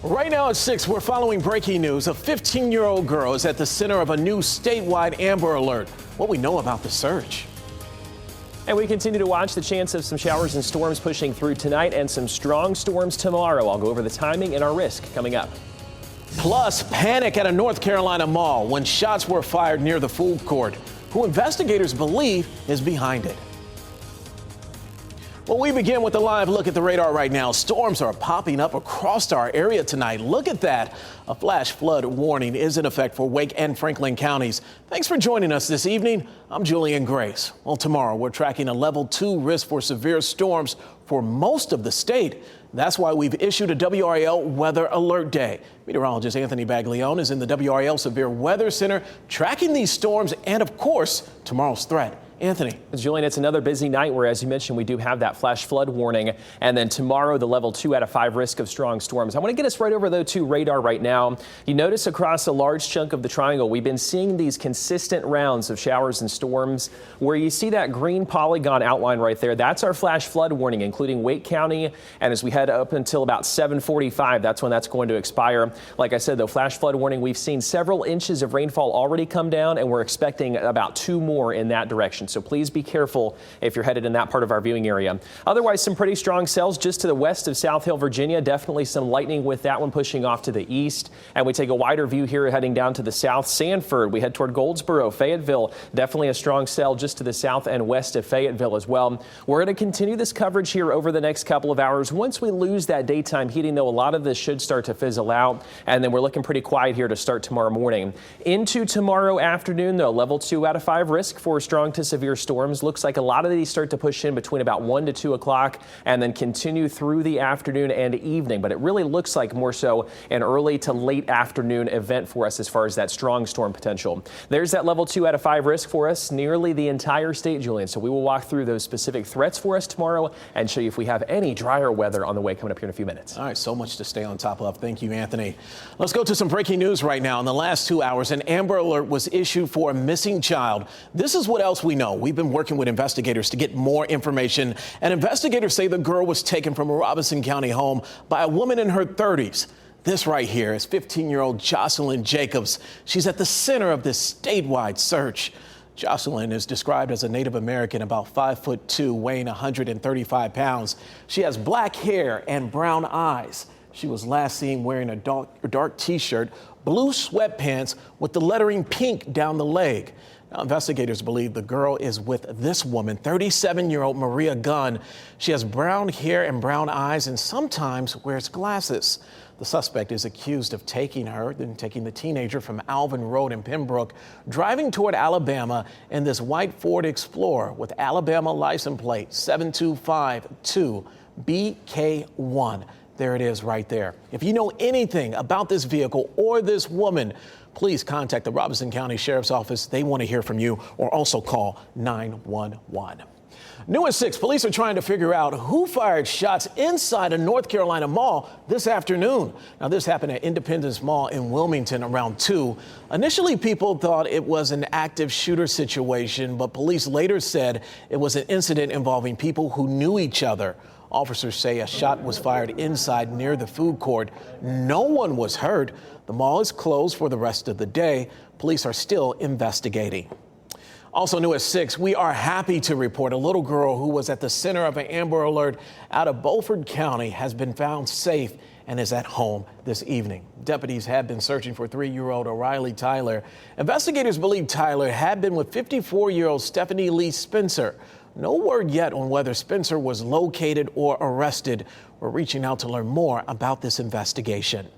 Right now at 6, we're following breaking news. A 15-year-old girl is at the center of a new statewide Amber Alert. What we know about the search. And we continue to watch the chance of some showers and storms pushing through tonight and some strong storms tomorrow. I'll go over the timing and our risk coming up. Plus, panic at a North Carolina mall when shots were fired near the food court. Who investigators believe is behind it. Well, we begin with a live look at the radar right now. Storms are popping up across our area tonight. Look at that. A flash flood warning is in effect for Wake and Franklin counties. Thanks for joining us this evening. I'm Julian Grace. Well, tomorrow we're tracking a level 2 risk for severe storms for most of the state. That's why we've issued a WRAL weather alert day. Meteorologist Anthony Baglione is in the WRAL Severe Weather Center tracking these storms and, of course, tomorrow's threat. Anthony. Julian, it's another busy night where, as you mentioned, we do have that flash flood warning. And then tomorrow, the level 2 out of 5 risk of strong storms. I want to get us right over, though, to radar right now. You notice across a large chunk of the triangle, we've been seeing these consistent rounds of showers and storms where you see that green polygon outline right there. That's our flash flood warning, including Wake County. And as we head up until about 7:45, that's when that's going to expire. Like I said, though, flash flood warning, we've seen several inches of rainfall already come down, and we're expecting about 2 more in that direction. So please be careful if you're headed in that part of our viewing area. Otherwise, some pretty strong cells just to the west of South Hill, Virginia. Definitely some lightning with that one pushing off to the east. And we take a wider view here heading down to the south. Sanford, we head toward Goldsboro, Fayetteville. Definitely a strong cell just to the south and west of Fayetteville as well. We're going to continue this coverage here over the next couple of hours. Once we lose that daytime heating, though, a lot of this should start to fizzle out. And then we're looking pretty quiet here to start tomorrow morning. Into tomorrow afternoon, though, level 2 out of 5 risk for strong to severe storms. Looks like a lot of these start to push in between about 1 to 2 o'clock and then continue through the afternoon and evening. But it really looks like more so an early to late afternoon event for us as far as that strong storm potential. There's that level 2 out of 5 risk for us nearly the entire state, Julian. So we will walk through those specific threats for us tomorrow and show you if we have any drier weather on the way coming up here in a few minutes. All right, so much to stay on top of. Thank you, Anthony. Let's go to some breaking news right now. In the last 2 hours, an Amber Alert was issued for a missing child. This is what else we know. We've been working with investigators to get more information, and investigators say the girl was taken from a Robeson County home by a woman in her 30s. This right here is 15-year-old Jocelyn Jacobs. She's at the center of this statewide search. Jocelyn is described as a Native American, about 5'2", weighing 135 pounds. She has black hair and brown eyes. She was last seen wearing a dark T-shirt, blue sweatpants with the lettering pink down the leg. Now, investigators believe the girl is with this woman, 37-year-old Maria Gunn. She has brown hair and brown eyes and sometimes wears glasses. The suspect is accused of taking the teenager from Alvin Road in Pembroke, driving toward Alabama in this white Ford Explorer with Alabama license plate 7252BK1. There it is right there. If you know anything about this vehicle or this woman, please contact the Robeson County Sheriff's Office. They want to hear from you, or also call 911. New at 6, police are trying to figure out who fired shots inside a North Carolina mall this afternoon. Now, this happened at Independence Mall in Wilmington around 2. Initially, people thought it was an active shooter situation, but police later said it was an incident involving people who knew each other. Officers say a shot was fired inside near the food court. No one was hurt. The mall is closed for the rest of the day. Police are still investigating. Also new at 6, we are happy to report a little girl who was at the center of an Amber Alert out of Beaufort County has been found safe and is at home this evening. Deputies have been searching for 3-year-old O'Reilly Tyler. Investigators believe Tyler had been with 54-year-old Stephanie Lee Spencer. No word yet on whether Spencer was located or arrested. We're reaching out to learn more about this investigation.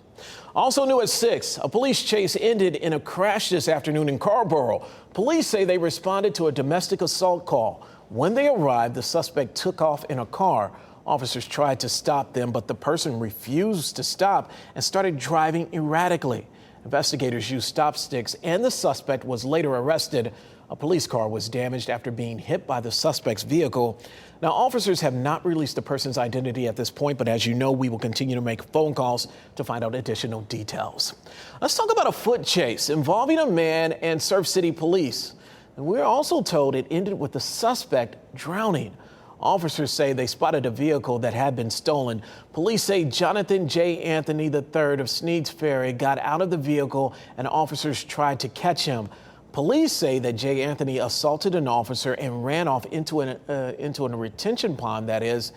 Also new at 6, a police chase ended in a crash this afternoon in Carrboro. Police say they responded to a domestic assault call. When they arrived, the suspect took off in a car. Officers tried to stop them, but the person refused to stop and started driving erratically. Investigators used stop sticks, and the suspect was later arrested. A police car was damaged after being hit by the suspect's vehicle. Now, officers have not released the person's identity at this point, but as you know, we will continue to make phone calls to find out additional details. Let's talk about a foot chase involving a man and Surf City police. And we're also told it ended with the suspect drowning. Officers say they spotted a vehicle that had been stolen. Police say Jonathan J. Anthony III of Sneads Ferry got out of the vehicle and officers tried to catch him. Police say that J. Anthony assaulted an officer and ran off into a retention pond, that is,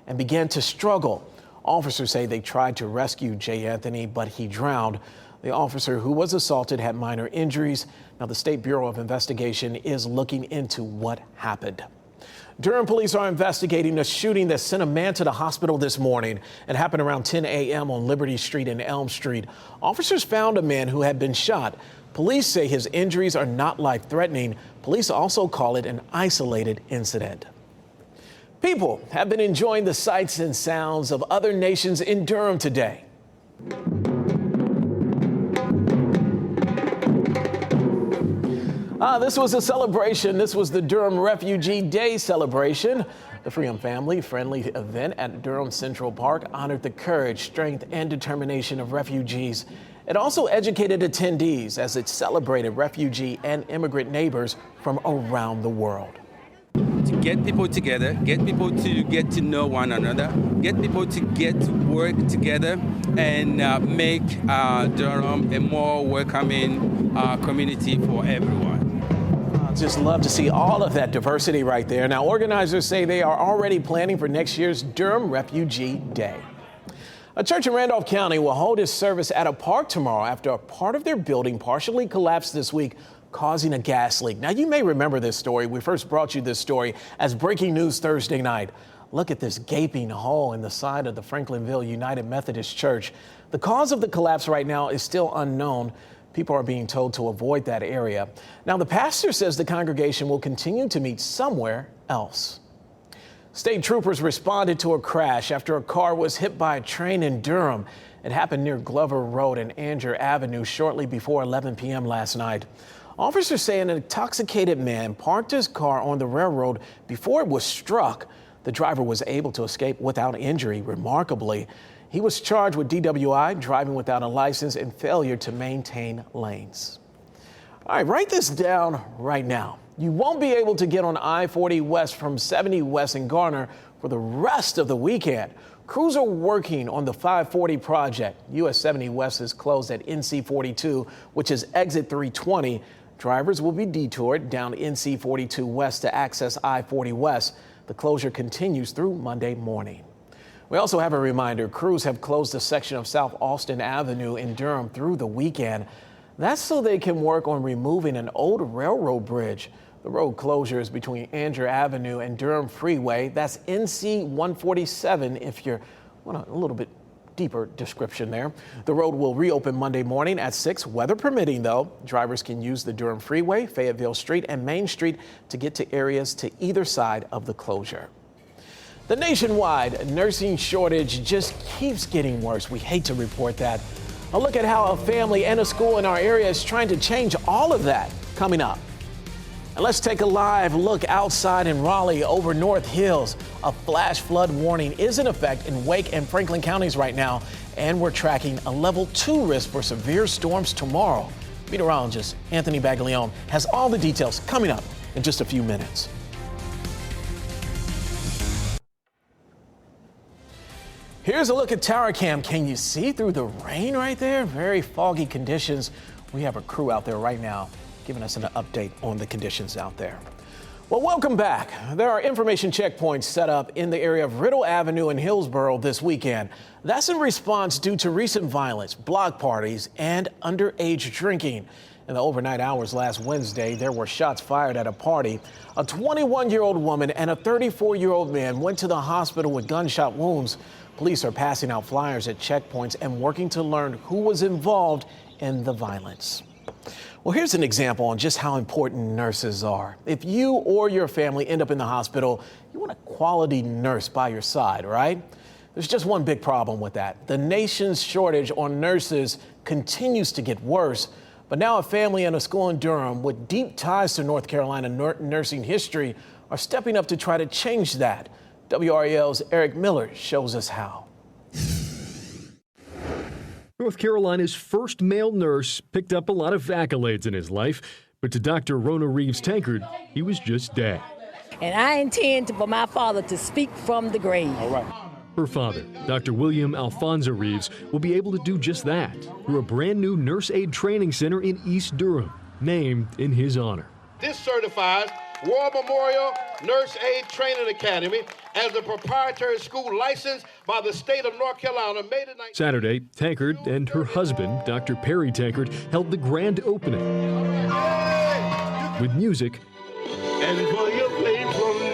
and began to struggle. Officers say they tried to rescue J. Anthony, but he drowned. The officer who was assaulted had minor injuries. Now, the State Bureau of Investigation is looking into what happened. Durham police are investigating the shooting that sent a man to the hospital this morning. It happened around 10 a.m. on Liberty Street and Elm Street. Officers found a man who had been shot. Police say his injuries are not life-threatening. Police also call it an isolated incident. People have been enjoying the sights and sounds of other nations in Durham today. This was a celebration. This was the Durham Refugee Day celebration. The Freedom Family Friendly event at Durham Central Park honored the courage, strength, and determination of refugees. It also educated attendees as it celebrated refugee and immigrant neighbors from around the world. To get people together, get people to get to know one another, get people to get to work together and make Durham a more welcoming community for everyone. Just love to see all of that diversity right there. Now, organizers say they are already planning for next year's Durham Refugee Day. A church in Randolph County will hold its service at a park tomorrow after a part of their building partially collapsed this week, causing a gas leak. Now, you may remember this story. We first brought you this story as breaking news Thursday night. Look at this gaping hole in the side of the Franklinville United Methodist Church. The cause of the collapse right now is still unknown. People are being told to avoid that area. Now, the pastor says the congregation will continue to meet somewhere else. State troopers responded to a crash after a car was hit by a train in Durham. It happened near Glover Road and Anger Avenue shortly before 11 p.m. last night. Officers say an intoxicated man parked his car on the railroad before it was struck. The driver was able to escape without injury, remarkably. He was charged with DWI, driving without a license, and failure to maintain lanes. All right, write this down right now. You won't be able to get on I-40 West from 70 West and Garner for the rest of the weekend. Crews are working on the 540 project. US 70 West is closed at NC 42, which is exit 320. Drivers will be detoured down NC 42 West to access I-40 West. The closure continues through Monday morning. We also have a reminder, crews have closed a section of South Austin Avenue in Durham through the weekend. That's so they can work on removing an old railroad bridge. The road closure is between Anger Avenue and Durham Freeway. That's NC 147 if you want a little bit deeper description there. The road will reopen Monday morning at 6, weather permitting though. Drivers can use the Durham Freeway, Fayetteville Street, and Main Street to get to areas to either side of the closure. The nationwide nursing shortage just keeps getting worse. We hate to report that. A look at how a family and a school in our area is trying to change all of that coming up. And let's take a live look outside in Raleigh over North Hills. A flash flood warning is in effect in Wake and Franklin counties right now, and we're tracking a level 2 risk for severe storms tomorrow. Meteorologist Anthony Baglione has all the details coming up in just a few minutes. Here's a look at Tower Cam. Can you see through the rain right there? Very foggy conditions. We have a crew out there right now giving us an update on the conditions out there. Well, welcome back. There are information checkpoints set up in the area of Riddle Avenue in Hillsborough this weekend. That's in response due to recent violence, block parties, and underage drinking. In the overnight hours last Wednesday, there were shots fired at a party. A 21-year-old woman and a 34-year-old man went to the hospital with gunshot wounds. Police are passing out flyers at checkpoints and working to learn who was involved in the violence. Well, here's an example on just how important nurses are. If you or your family end up in the hospital, you want a quality nurse by your side, right? There's just one big problem with that. The nation's shortage on nurses continues to get worse. But now a family and a school in Durham with deep ties to North Carolina nursing history are stepping up to try to change that. WRAL's Eric Miller shows us how. North Carolina's first male nurse picked up a lot of accolades in his life, but to Dr. Rona Reeves Tankard, he was just dad. and I intend for my father to speak from the grave. All right. Her father, Dr. William Alfonso Reeves, will be able to do just that through a brand new nurse aid training center in East Durham, named in his honor. This certifies War Memorial Nurse Aid Training Academy as a proprietary school licensed by the state of North Carolina. Made in Saturday, Tankard and her husband, Dr. Perry Tankard, held the grand opening with music and for your faithfulness.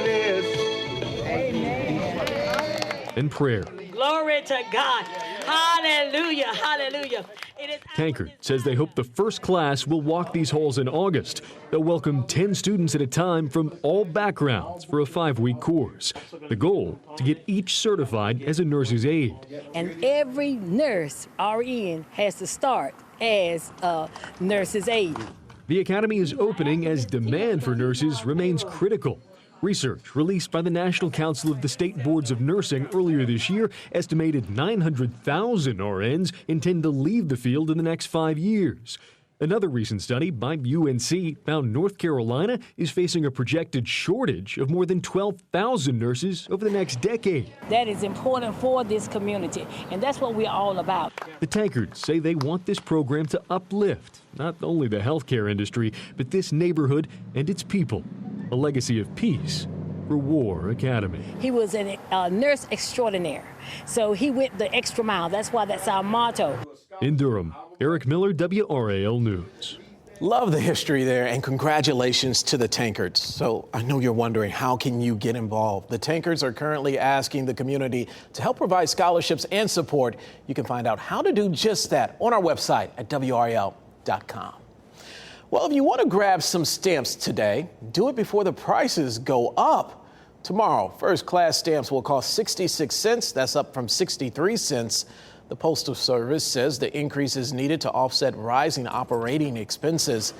and prayer. Glory to God. Hallelujah. Hallelujah. Tankard says they hope the first class will walk these halls in August. They'll welcome 10 students at a time from all backgrounds for a 5-week course. The goal, to get each certified as a nurse's aide. And every nurse, RN, has to start as a nurse's aide. The academy is opening as demand for nurses remains critical. Research released by the National Council of the State Boards of Nursing earlier this year estimated 900,000 RNs intend to leave the field in the next 5 years. Another recent study by UNC found North Carolina is facing a projected shortage of more than 12,000 nurses over the next decade. That is important for this community, and that's what we're all about. The Tankards say they want this program to uplift not only the healthcare industry, but this neighborhood and its people. A legacy of peace for War Academy. He was a nurse extraordinaire, so he went the extra mile. That's why that's our motto. In Durham, Eric Miller, WRAL News. Love the history there, and congratulations to the Tankards. So I know you're wondering, how can you get involved? The Tankards are currently asking the community to help provide scholarships and support. You can find out how to do just that on our website at WRAL.com. Well, if you want to grab some stamps today, do it before the prices go up. Tomorrow, first-class stamps will cost 66 cents. That's up from 63 cents. The Postal Service says the increase is needed to offset rising operating expenses.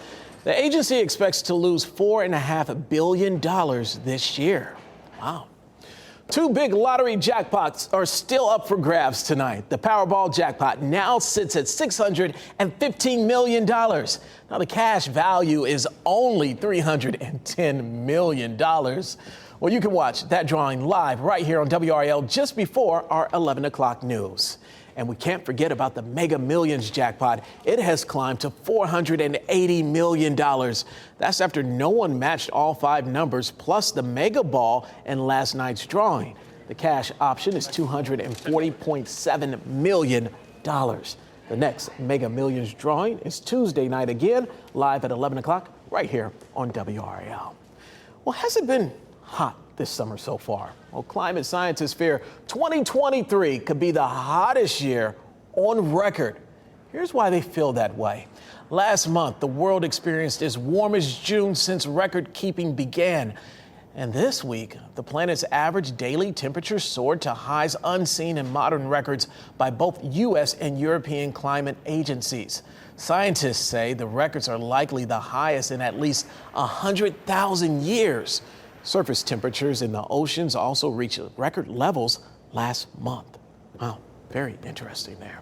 The agency expects to lose $4.5 billion this year. Wow. Two big lottery jackpots are still up for grabs tonight. The Powerball jackpot now sits at $615 million. Now, the cash value is only $310 million. Well, you can watch that drawing live right here on WRAL just before our 11 o'clock news. And we can't forget about the Mega Millions jackpot. It has climbed to $480 million. That's after no one matched all 5 numbers, plus the Mega Ball in last night's drawing. The cash option is $240.7 million. The next Mega Millions drawing is Tuesday night again, live at 11 o'clock, right here on WRAL. Well, has it been hot this summer so far? Well, climate scientists fear 2023 could be the hottest year on record. Here's why they feel that way. Last month, the world experienced its warmest June since record keeping began. And this week, the planet's average daily temperature soared to highs unseen in modern records by both U.S. and European climate agencies. Scientists say the records are likely the highest in at least 100,000 years. Surface temperatures in the oceans also reached record levels last month. Wow, very interesting there.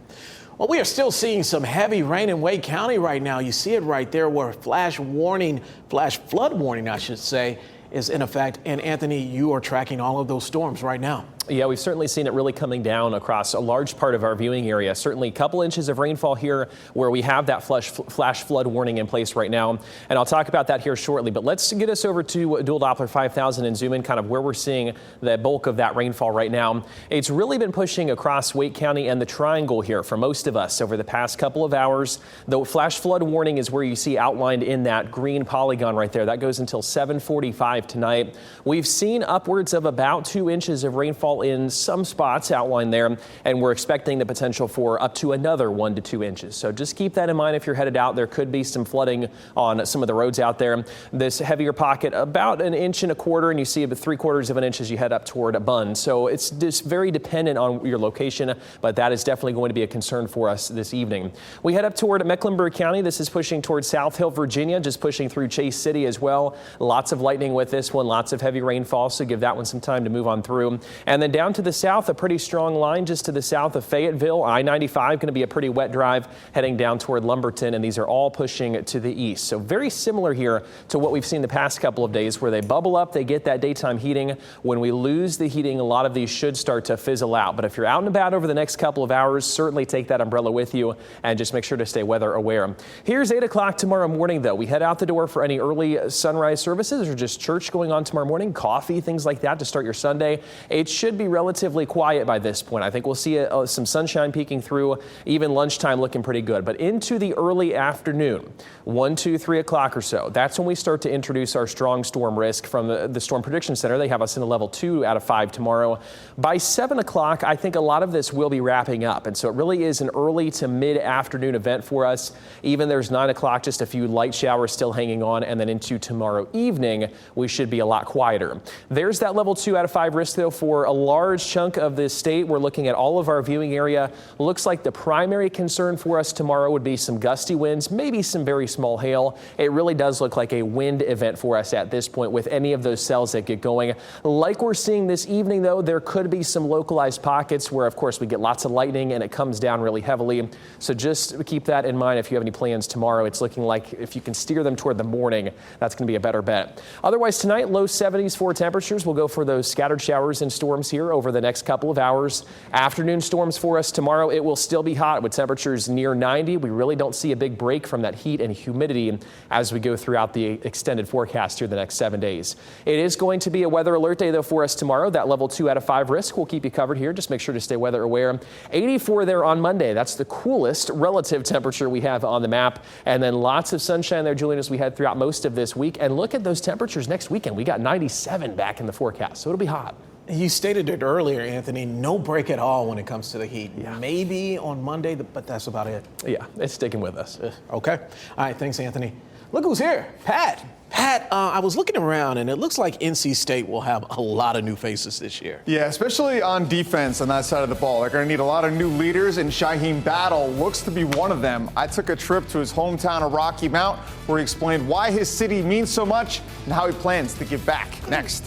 Well, we are still seeing some heavy rain in Wake County right now. You see it right there where flash flood warning, I should say, is in effect. And Anthony, you are tracking all of those storms right now. Yeah, we've certainly seen it really coming down across a large part of our viewing area. Certainly a couple inches of rainfall here where we have that flash flood warning in place right now. And I'll talk about that here shortly. But let's get us over to Dual Doppler 5000 and zoom in kind of where we're seeing the bulk of that rainfall right now. It's really been pushing across Wake County and the Triangle here for most of us over the past couple of hours. The flash flood warning is where you see outlined in that green polygon right there. That goes until 7:45 tonight. We've seen upwards of about 2 inches of rainfall in some spots outlined there, and we're expecting the potential for up to another 1 to 2 inches. So just keep that in mind if you're headed out. There could be some flooding on some of the roads out there. This heavier pocket, about 1.25 inches, and you see about 3/4 of an inch as you head up toward Bund. So it's just very dependent on your location, but that is definitely going to be a concern for us this evening. We head up toward Mecklenburg County. This is pushing towards South Hill, Virginia, just pushing through Chase City as well. Lots of lightning with this one, lots of heavy rainfall, so give that one some time to move on through. And then then down to the south, a pretty strong line just to the south of Fayetteville. I-95 going to be a pretty wet drive heading down toward Lumberton, and these are all pushing to the east. So very similar here to what we've seen the past couple of days, where they bubble up, they get that daytime heating. When we lose the heating, a lot of these should start to fizzle out. But if you're out and about over the next couple of hours, certainly take that umbrella with you and just make sure to stay weather aware. Here's 8 o'clock tomorrow morning, though. We head out the door for any early sunrise services or just church going on tomorrow morning, coffee, things like that to start your Sunday. It should be relatively quiet by this point. I think we'll see some sunshine peeking through, even lunchtime looking pretty good. But into the early afternoon, 1, 2, 3 o'clock or so, that's when we start to introduce our strong storm risk from the Storm Prediction Center. They have us in a level 2 out of 5 tomorrow. By 7 o'clock, I think a lot of this will be wrapping up. And so it really is an early to mid-afternoon event for us. Even there's 9 o'clock, just a few light showers still hanging on. And then into tomorrow evening, we should be a lot quieter. There's that level 2 out of 5 risk, though, for a large chunk of this state. We're looking at all of our viewing area. Looks like the primary concern for us tomorrow would be some gusty winds, maybe some very small hail. It really does look like a wind event for us at this point with any of those cells that get going. Like we're seeing this evening, though, there could be some localized pockets where, of course, we get lots of lightning and it comes down really heavily. So just keep that in mind if you have any plans tomorrow. It's looking like if you can steer them toward the morning, that's going to be a better bet. Otherwise, tonight, low 70s for temperatures. We'll go for those scattered showers and storms here over the next couple of hours. Afternoon storms for us tomorrow. It will still be hot with temperatures near 90. We really don't see a big break from that heat and humidity as we go throughout the extended forecast here the next 7 days. It is going to be a weather alert day, though, for us tomorrow. That level 2 out of 5 risk will keep you covered here. Just make sure to stay weather aware. 84 there on Monday. That's the coolest relative temperature we have on the map. And then lots of sunshine there, Julian, as we head throughout most of this week. And look at those temperatures next weekend. We got 97 back in the forecast, so it'll be hot. You stated it earlier, Anthony, no break at all when it comes to the heat. Yeah. Maybe on Monday, but that's about it. Yeah, it's sticking with us. Okay. All right, thanks, Anthony. Look who's here, Pat. Pat, I was looking around, and it looks like NC State will have a lot of new faces this year. Yeah, especially on defense on that side of the ball. They're going to need a lot of new leaders, and Shaheem Battle looks to be one of them. I took a trip to his hometown of Rocky Mount, where he explained why his city means so much and how he plans to give back. Next.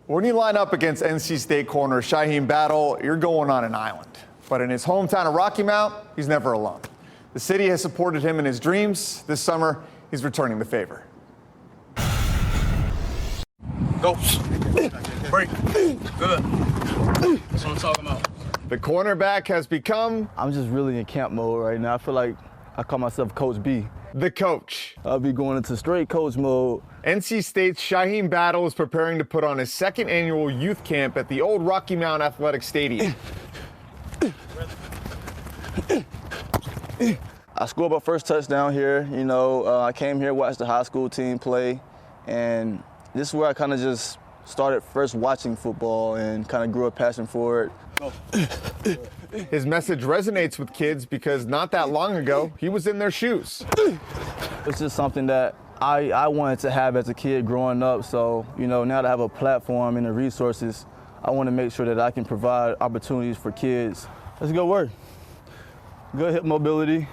When you line up against NC State corner Shaheem Battle, you're going on an island. But in his hometown of Rocky Mount, he's never alone. The city has supported him in his dreams. This summer, he's returning the favor. Go. Break. Good. That's what I'm talking about. The cornerback has become... I'm just really in camp mode right now. I feel like I call myself Coach B. The coach. I'll be going into straight coach mode. NC State's Shaheem Battle is preparing to put on his second annual youth camp at the old Rocky Mount Athletic Stadium. I scored my first touchdown here. You know, I came here, watched the high school team play, and this is where I kind of just started first watching football and kind of grew a passion for it. His message resonates with kids because not that long ago, he was in their shoes. It's just something that I wanted to have as a kid growing up. So, you know, now that I have a platform and the resources, I want to make sure that I can provide opportunities for kids. Let's go work. Good hip mobility.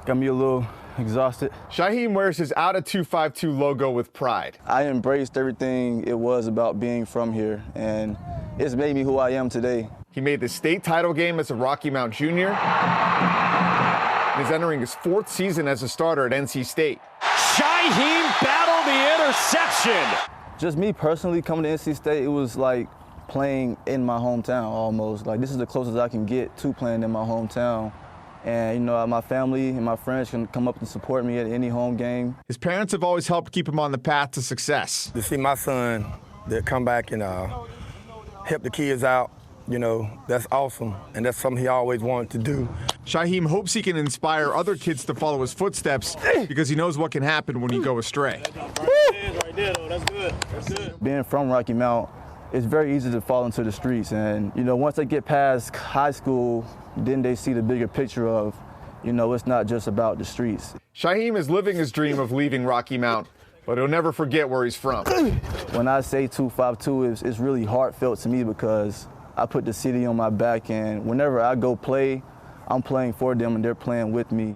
Got me a little exhausted. Shaheem wears his Out of 252 logo with pride. I embraced everything it was about being from here, and it's made me who I am today. He made the state title game as a Rocky Mount junior and is entering his 4th season as a starter at NC State. Shaheem Battle the interception. Just me personally coming to NC State, it was like playing in my hometown almost. Like, this is the closest I can get to playing in my hometown. And, you know, my family and my friends can come up and support me at any home game. His parents have always helped keep him on the path to success. To see my son that come back and help the kids out, you know, that's awesome. And that's something he always wanted to do. Shaheem hopes he can inspire other kids to follow his footsteps because he knows what can happen when you go astray. Right there, though. That's good. That's good. Being from Rocky Mount, it's very easy to fall into the streets. And, you know, once they get past high school, then they see the bigger picture of, you know, it's not just about the streets. Shaheem is living his dream of leaving Rocky Mount, but he'll never forget where he's from. When I say 252, it's really heartfelt to me because I put the city on my back, and whenever I go play, I'm playing for them and they're playing with me.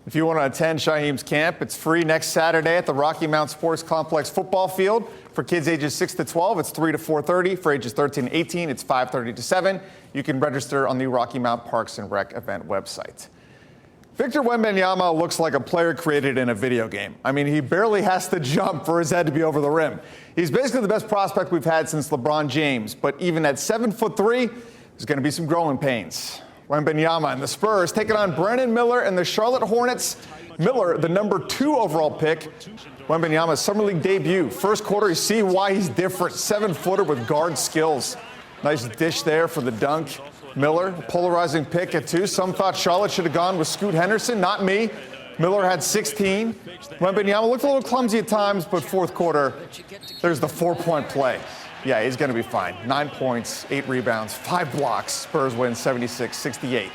If you want to attend Shaheem's camp, it's free next Saturday at the Rocky Mount Sports Complex football field. For kids ages 6 to 12, it's 3 to 4:30. For ages 13 to 18, it's 5:30 to 7. You can register on the Rocky Mount Parks and Rec event website. Victor Wembanyama looks like a player created in a video game. I mean, he barely has to jump for his head to be over the rim. He's basically the best prospect we've had since LeBron James, but even at 7'3", there's going to be some growing pains. Wembanyama and the Spurs taking on Brandon Miller and the Charlotte Hornets. Miller, the number 2 overall pick. Wembanyama's summer league debut. First quarter, you see why he's different. 7-footer with guard skills. Nice dish there for the dunk. Miller, a polarizing pick at 2. Some thought Charlotte should have gone with Scoot Henderson. Not me. Miller had 16. Wembanyama looked a little clumsy at times, but fourth quarter, there's the 4-point play. Yeah, he's going to be fine. 9 points, 8 rebounds, 5 blocks. Spurs win 76-68.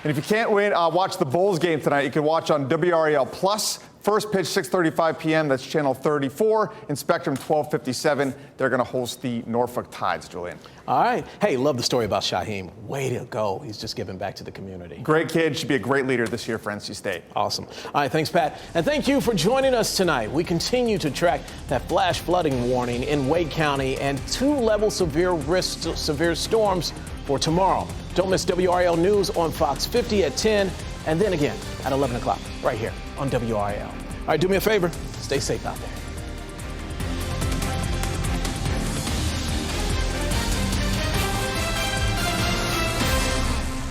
And if you can't watch the Bulls game tonight, you can watch on WRAL Plus. First pitch, 6:35 p.m. That's channel 34. In Spectrum, 12:57. They're going to host the Norfolk Tides, Julian. All right. Hey, love the story about Shaheem. Way to go. He's just giving back to the community. Great kid. Should be a great leader this year for NC State. Awesome. All right. Thanks, Pat. And thank you for joining us tonight. We continue to track that flash flooding warning in Wake County and 2-level severe storms for tomorrow. Don't miss WRAL News on Fox 50 at 10 and then again at 11 o'clock right here on WRAL. All right, do me a favor. Stay safe out there.